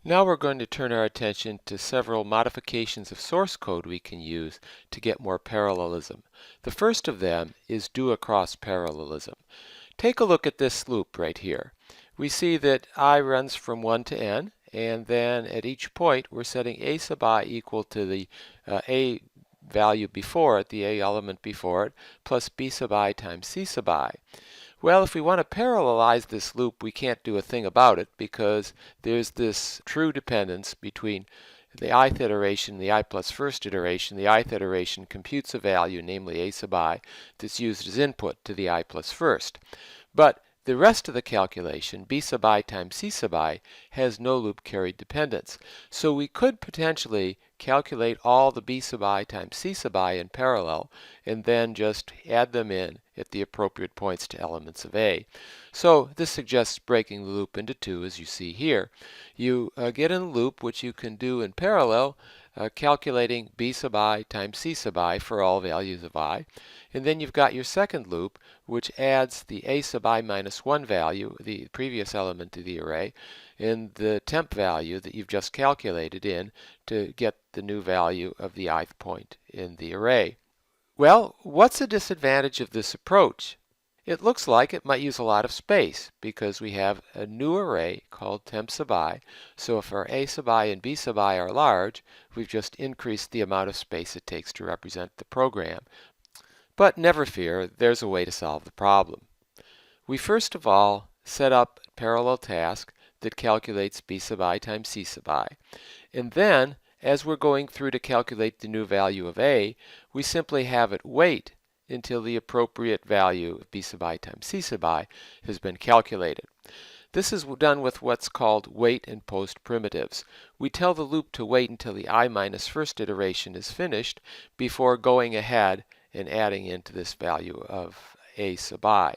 Now we're going to turn our attention to several modifications of source code we can use to get more parallelism. The first of them is DOACROSS parallelism. Take a look at this loop right here. We see that I runs from 1 to n, and then at each point we're setting a sub I equal to the a value before it, the a element before it, plus b sub I times c sub I. Well, if we want to parallelize this loop, we can't do a thing about it because there's this true dependence between the ith iteration and the I plus first iteration. The ith iteration computes a value, namely a sub I, that's used as input to the I plus first. But the rest of the calculation, b sub I times c sub I, has no loop carried dependence. So we could potentially calculate all the b sub I times c sub I in parallel and then just add them in at the appropriate points to elements of A. So this suggests breaking the loop into two, as you see here. You get in a loop, which you can do in parallel, calculating b sub I times c sub I for all values of I. And then you've got your second loop, which adds the a sub I minus 1 value, the previous element to the array, and the temp value that you've just calculated in to get the new value of the ith point in the array. Well, what's the disadvantage of this approach? It looks like it might use a lot of space because we have a new array called temp sub I. So if our a sub I and b sub I are large, we've just increased the amount of space it takes to represent the program. But never fear, there's a way to solve the problem. We first of all set up a parallel task that calculates b sub I times c sub I. And then, as we're going through to calculate the new value of a, we simply have it wait until the appropriate value of b sub I times c sub I has been calculated. This is done with what's called wait and post primitives. We tell the loop to wait until the I minus first iteration is finished before going ahead and adding into this value of a sub I.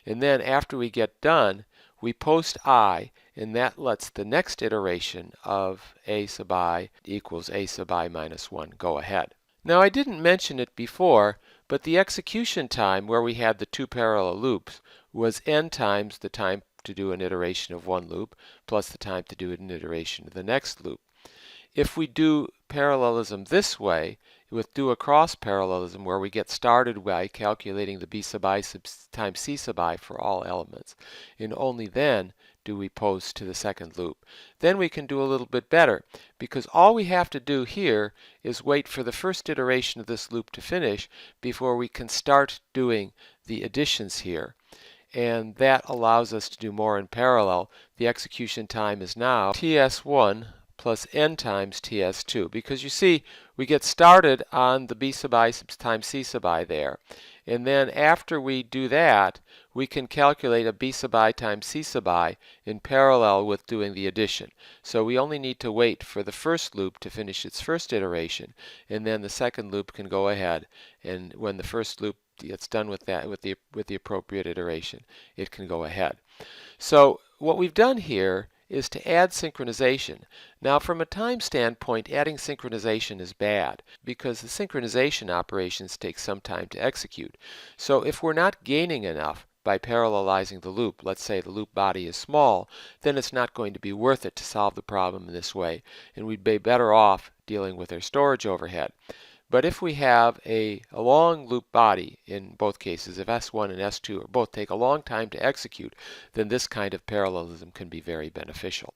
And then after we get done, we post I, and that lets the next iteration of a sub I equals a sub I minus 1 go ahead. Now I didn't mention it before, but the execution time where we had the two parallel loops was n times the time to do an iteration of one loop plus the time to do an iteration of the next loop. If we do parallelism this way, with DOACROSS parallelism, where we get started by calculating the b sub I times c sub I for all elements, and only then do we post to the second loop. Then we can do a little bit better, because all we have to do here is wait for the first iteration of this loop to finish before we can start doing the additions here. And that allows us to do more in parallel. The execution time is now ts1 plus n times ts2, because you see we get started on the b sub I times c sub I there, and then after we do that we can calculate a b sub I times c sub I in parallel with doing the addition. So we only need to wait for the first loop to finish its first iteration, and then the second loop can go ahead, and when the first loop gets done with that, with the appropriate iteration, it can go ahead. So what we've done here is to add synchronization. Now from a time standpoint, adding synchronization is bad because the synchronization operations take some time to execute. So if we're not gaining enough by parallelizing the loop, let's say the loop body is small, then it's not going to be worth it to solve the problem in this way, and we'd be better off dealing with our storage overhead. But if we have a long loop body, in both cases, if S1 and S2 both take a long time to execute, then this kind of parallelism can be very beneficial.